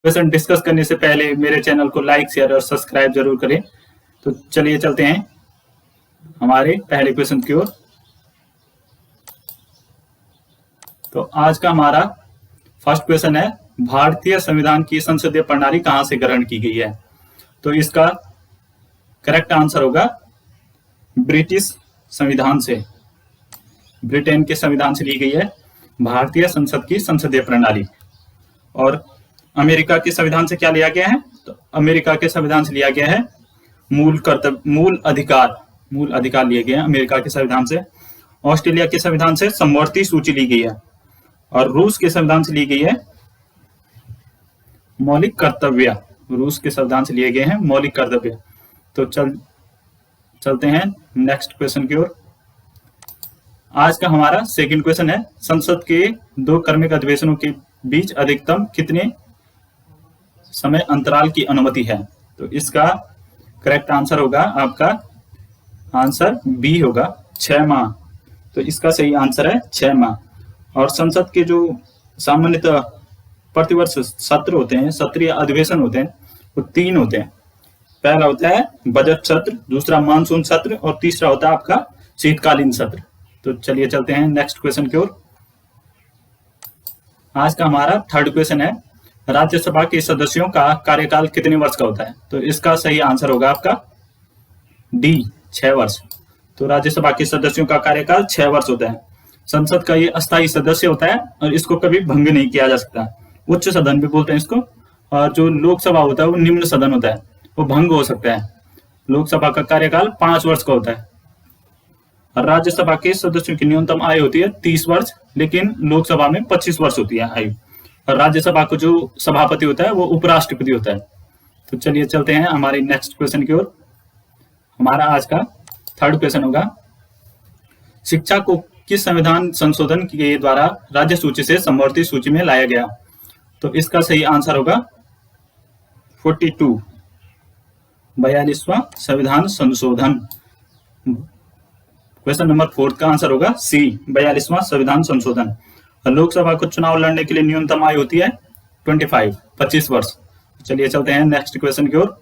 Question discuss करने से पहले मेरे चैनल को लाइक, शेयर और सब्सक्राइब जरूर करें। तो चलिए चलते हैं हमारे पहले क्वेश्चन की ओर। तो आज का हमारा फर्स्ट क्वेश्चन है, भारतीय संविधान की संसदीय प्रणाली कहां से ग्रहण की गई है? तो इसका करेक्ट आंसर होगा ब्रिटिश संविधान से, ब्रिटेन के संविधान से ली गई है भारतीय संसद की संसदीय प्रणाली। और अमेरिका के संविधान से क्या लिया गया है? तो अमेरिका के संविधान से लिया गया है मूल अधिकार लिए गए हैं अमेरिका के संविधान से। ऑस्ट्रेलिया के संविधान से समवर्ती सूची ली गई है और रूस के संविधान से ली गई है मौलिक कर्तव्य। रूस के संविधान से लिए गए हैं मौलिक कर्तव्य। तो चलते हैं नेक्स्ट क्वेश्चन की ओर। आज का हमारा सेकंड क्वेश्चन है, संसद के 2 क्रमिक अधिवेशनों के बीच अधिकतम कितने समय अंतराल की अनुमति है? तो इसका करेक्ट आंसर होगा, आपका आंसर बी होगा, 6 माह। तो इसका सही आंसर है 6 माह। और संसद के जो सामान्यतः प्रतिवर्ष सत्र होते हैं, सत्रीय अधिवेशन होते हैं, वो 3 होते हैं। पहला होता है बजट सत्र, दूसरा मानसून सत्र और तीसरा होता है आपका शीतकालीन सत्र। तो चलिए चलते हैं नेक्स्ट क्वेश्चन की ओर। आज का हमारा थर्ड क्वेश्चन है, राज्यसभा के सदस्यों का कार्यकाल कितने वर्ष का होता है? तो इसका सही आंसर होगा आपका डी, 6 वर्ष। तो राज्यसभा के सदस्यों का कार्यकाल 6 वर्ष होता है। संसद का ये अस्थायी सदस्य होता है और इसको कभी भंग नहीं किया जा सकता। उच्च सदन भी बोलते हैं इसको। और जो लोकसभा होता है वो निम्न सदन होता है, वो भंग हो सकता है। लोकसभा का कार्यकाल 5 वर्ष का होता है। और राज्यसभा के सदस्यों की न्यूनतम आयु होती है 30 वर्ष, लेकिन लोकसभा में 25 वर्ष होती है आयु। और राज्यसभा को जो सभापति होता है वो उपराष्ट्रपति होता है। तो चलिए चलते हैं हमारे नेक्स्ट क्वेश्चन की ओर। हमारा आज का थर्ड क्वेश्चन होगा, शिक्षा को किस संविधान संशोधन के द्वारा राज्य सूची से समवर्ती सूची में लाया गया? तो इसका सही आंसर होगा 42, 42वां संविधान संशोधन। क्वेश्चन नंबर 4 का आंसर होगा सी, 42वां संविधान संशोधन। लोकसभा को चुनाव लड़ने के लिए न्यूनतम आयु होती है 25 वर्ष। चलिए चलते हैं नेक्स्ट क्वेश्चन की ओर।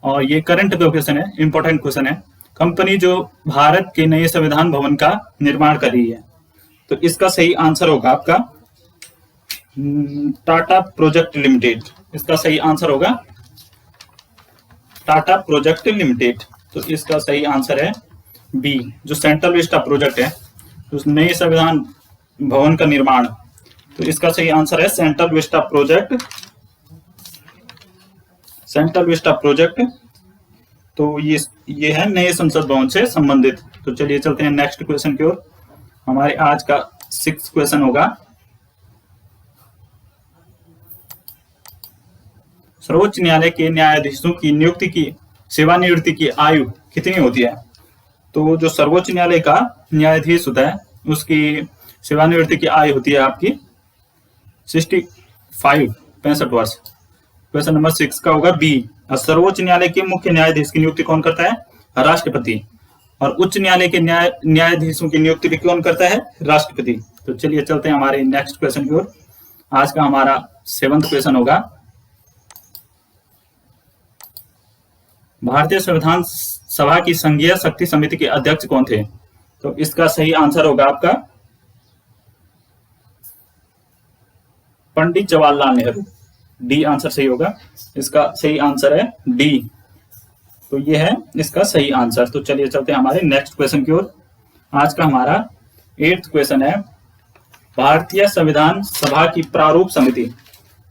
और ये करंट क्वेश्चन है, इंपॉर्टेंट क्वेश्चन है। कंपनी जो भारत के नए संविधान भवन का निर्माण कर रही है, तो इसका सही आंसर होगा आपका टाटा प्रोजेक्ट लिमिटेड। इसका सही आंसर होगा टाटा प्रोजेक्ट लिमिटेड। तो इसका सही आंसर है बी, जो सेंट्रल विस्टा प्रोजेक्ट है, उस नए संविधान भवन का निर्माण। तो इसका सही आंसर है central Vista project, central Vista project. तो ये है नए संसद भवन से संबंधित। तो चलिए चलते हैं नेक्स्ट क्वेश्चन की ओर। हमारे आज का 6th क्वेश्चन होगा, सर्वोच्च न्यायालय के न्यायाधीशों की नियुक्ति की सेवानिवृत्ति की आयु कितनी होती है? तो जो सर्वोच्च न्यायालय का न्यायाधीश होता है उसकी सेवानिवृत्ति की आयु होती है आपकी 65 वर्ष। क्वेश्चन नंबर 6 का होगा बी, सर्वोच्च न्यायालय के मुख्य न्यायाधीश की नियुक्ति कौन करता है? राष्ट्रपति। और उच्च न्यायालय के न्यायाधीशों की नियुक्ति भी कौन करता है? राष्ट्रपति। तो चलिए चलते हैं हमारे नेक्स्ट क्वेश्चन की ओर। आज का हमारा 7th क्वेश्चन होगा, भारतीय संविधान सभा की संघीय शक्ति समिति के अध्यक्ष कौन थे? तो इसका सही आंसर होगा आपका पंडित जवाहरलाल नेहरू। डी आंसर सही होगा। इसका सही आंसर है डी। तो ये है इसका सही आंसर। तो चलिए चलते हैं हमारे नेक्स्ट क्वेश्चन की ओर। आज का हमारा 8th क्वेश्चन है, भारतीय संविधान सभा की प्रारूप समिति,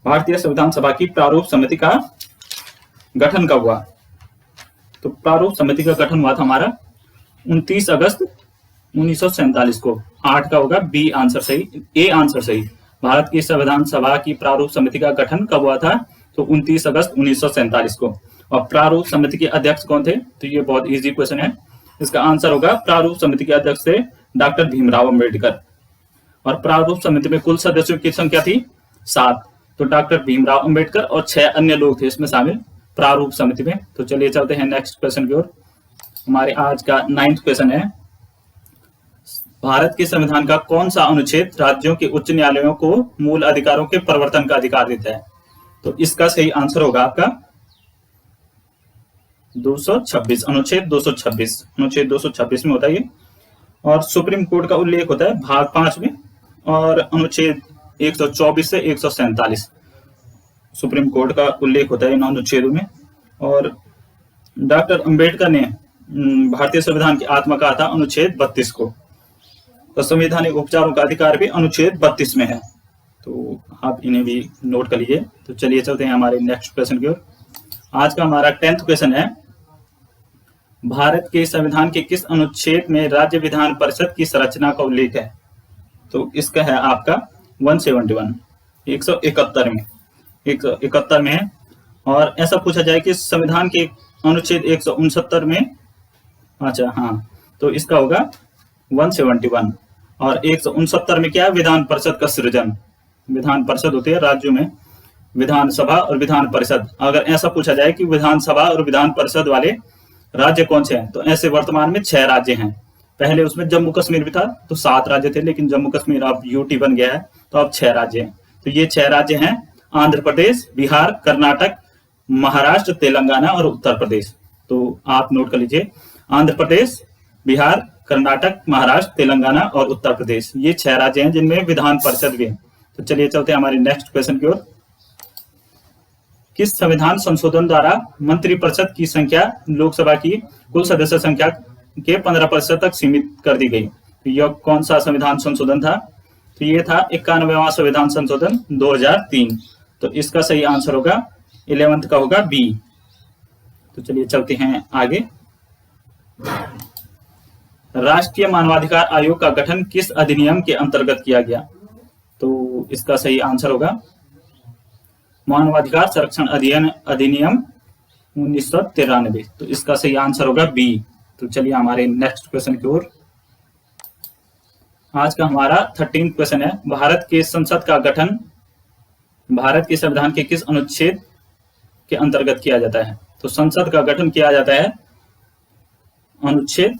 भारतीय संविधान सभा की प्रारूप समिति का गठन कब हुआ? तो प्रारूप समिति का गठन हुआ था हमारा 29 अगस्त 1947 को। 8 का होगा बी आंसर सही, ए आंसर सही। भारत की संविधान सभा की प्रारूप समिति का गठन कब हुआ था? तो 29 अगस्त 1947 को। और प्रारूप समिति के अध्यक्ष कौन थे? तो ये बहुत इजी क्वेश्चन है। इसका आंसर होगा प्रारूप समिति के अध्यक्ष थे डॉक्टर भीमराव अंबेडकर। और प्रारूप समिति में कुल सदस्यों की संख्या थी 7। तो डॉक्टर भीमराव अंबेडकर और 6 अन्य लोग थे इसमें शामिल प्रारूप समिति में। तो चलिए चलते हैं नेक्स्ट क्वेश्चन की ओर। हमारे आज का 9th क्वेश्चन है, भारत के संविधान का कौन सा अनुच्छेद राज्यों के उच्च न्यायालयों को मूल अधिकारों के प्रवर्तन का अधिकार देता है? तो इसका सही आंसर होगा आपका 226, अनुच्छेद 226। अनुच्छेद 226 में होता है ये। और सुप्रीम कोर्ट का उल्लेख होता है भाग 5 में, और अनुच्छेद 124 से 147 सुप्रीम कोर्ट का उल्लेख होता है इन अनुच्छेदों में। और डॉक्टर अंबेडकर ने भारतीय संविधान की आत्मा कहा था अनुच्छेद 32 को। तो संवैधानिक उपचारों का अधिकार भी अनुच्छेद 32 में है, तो आप इन्हें भी नोट कर लीजिए। तो चलिए चलते हैं हमारे नेक्स्ट क्वेश्चन की ओर। आज का हमारा 10th क्वेश्चन है, भारत के संविधान के किस अनुच्छेद में राज्य विधान परिषद की संरचना का उल्लेख है? तो इसका है आपका 171, 171 में, 171 में है। और ऐसा पूछा जाए कि संविधान के अनुच्छेद 169 में, अच्छा हाँ, तो इसका होगा 171। और 169 में क्या है? विधान परिषद का सृजन। विधान परिषद होती है राज्यों में, विधानसभा और विधान परिषद। अगर ऐसा पूछा जाए कि विधानसभा और विधान परिषद वाले राज्य कौन से हैं, तो ऐसे वर्तमान में 6 राज्य हैं। पहले उसमें जम्मू कश्मीर भी था, तो 7 राज्य थे, लेकिन जम्मू कश्मीर अब यूटी बन गया है, तो अब 6 राज्य हैं। तो ये 6 राज्य हैं आंध्र प्रदेश, बिहार, कर्नाटक, महाराष्ट्र, तेलंगाना और उत्तर प्रदेश। तो आप नोट कर लीजिए, आंध्र प्रदेश, बिहार, कर्नाटक, महाराष्ट्र, तेलंगाना और उत्तर प्रदेश, ये 6 राज्य हैं जिनमें विधान परिषद भी है। तो चलिए चलते हैं हमारे नेक्स्ट क्वेश्चन की ओर। किस संविधान संशोधन द्वारा मंत्रिपरिषद की संख्या लोकसभा की कुल सदस्य संख्या के 15% तक सीमित कर दी गई? तो यह कौन सा संविधान संशोधन था? तो ये था 91वां संविधान संशोधन 2003। तो इसका सही आंसर होगा 11th का होगा बी। तो चलिए चलते हैं आगे। राष्ट्रीय मानवाधिकार आयोग का गठन किस अधिनियम के अंतर्गत किया गया? तो इसका सही आंसर होगा मानवाधिकार संरक्षण अधिनियम 1993। तो इसका सही आंसर होगा बी। तो चलिए हमारे नेक्स्ट क्वेश्चन की ओर। आज का हमारा 13th क्वेश्चन है, भारत के संसद का गठन भारत के संविधान के किस अनुच्छेद के अंतर्गत किया जाता है? तो संसद का गठन किया जाता है अनुच्छेद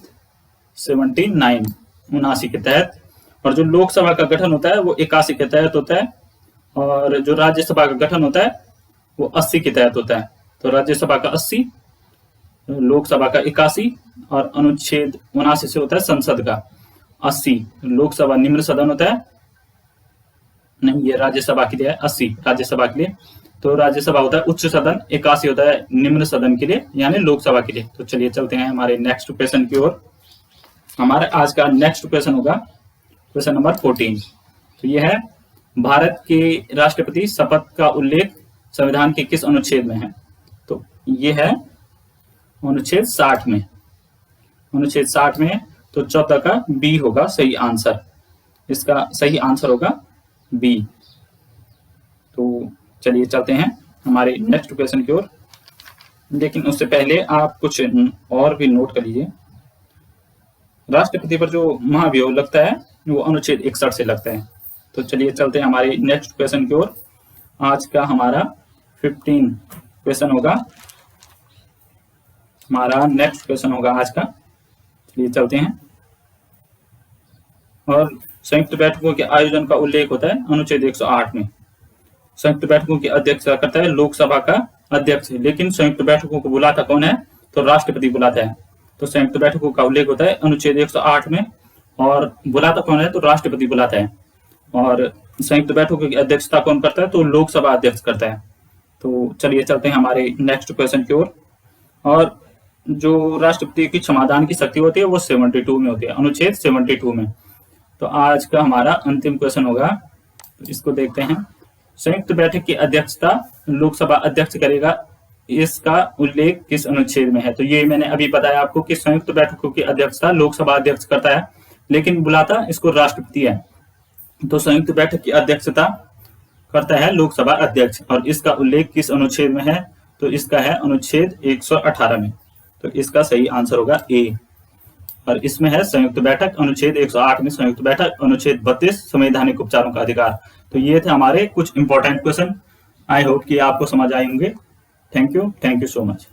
79, 79 के तहत। और जो लोकसभा का गठन होता है वो 81 के तहत होता है, और जो राज्यसभा का गठन होता है वो 80 के तहत होता है। तो राज्यसभा का 80, लोकसभा का 81 और अनुच्छेद 79 से होता है संसद का 80। लोकसभा निम्न सदन होता है, नहीं ये राज्यसभा के लिए है 80, राज्यसभा के लिए। तो राज्यसभा होता है उच्च सदन, 81 होता है निम्न सदन के लिए यानी लोकसभा के लिए। तो चलिए चलते हैं हमारे नेक्स्ट क्वेश्चन की ओर। हमारा आज का नेक्स्ट क्वेश्चन होगा क्वेश्चन नंबर 14। तो यह है, भारत के राष्ट्रपति शपथ का उल्लेख संविधान के किस अनुच्छेद में है? तो ये है अनुच्छेद 60 में। अनुच्छेद 60 में, तो 14 का बी होगा सही आंसर। इसका सही आंसर होगा बी। तो चलिए चलते हैं हमारे नेक्स्ट क्वेश्चन की ओर। लेकिन उससे पहले आप कुछ और भी नोट कर लीजिए। राष्ट्रपति पर जो महाभियोग लगता है वो अनुच्छेद 61 से लगता है। तो चलिए चलते हैं हमारे नेक्स्ट क्वेश्चन की ओर। आज का हमारा 15 क्वेश्चन होगा, हमारा नेक्स्ट क्वेश्चन होगा आज का। चलिए चलते हैं। और संयुक्त बैठकों के आयोजन का उल्लेख होता है अनुच्छेद 108 में। संयुक्त बैठकों की अध्यक्षता करता है लोकसभा का अध्यक्ष, लेकिन संयुक्त बैठकों को बुलाता कौन है? तो राष्ट्रपति बुलाता है। तो संयुक्त बैठकों का उल्लेख होता है अनुच्छेद 108 में, और बुलाता कौन है? तो राष्ट्रपति बुलाता है। और संयुक्त बैठकों की अध्यक्षता कौन करता है? तो लोकसभा अध्यक्ष करता है। तो चलिए चलते हैं हमारे नेक्स्ट क्वेश्चन की ओर। और जो राष्ट्रपति की क्षमादान की शक्ति होती है वो 72 में होती है, अनुच्छेद 72 में। तो आज का हमारा अंतिम क्वेश्चन होगा, तो इसको देखते हैं। संयुक्त बैठक की अध्यक्षता लोकसभा अध्यक्ष करेगा, इसका उल्लेख किस अनुच्छेद में है? तो ये मैंने अभी बताया आपको कि संयुक्त बैठकों की अध्यक्षता लोकसभा अध्यक्ष करता है, लेकिन बुलाता इसको राष्ट्रपति है। तो संयुक्त बैठक की अध्यक्षता करता है लोकसभा अध्यक्ष, और इसका उल्लेख किस अनुच्छेद में है? तो इसका है अनुच्छेद 118 में। तो इसका सही आंसर होगा ए। और इसमें है संयुक्त बैठक, अनुच्छेद 108 में संयुक्त बैठक, अनुच्छेद 32 संवैधानिक उपचारों का अधिकार। तो ये थे हमारे कुछ इंपॉर्टेंट क्वेश्चन। आई होप कि आपको समझ आए होंगे। Thank you so much.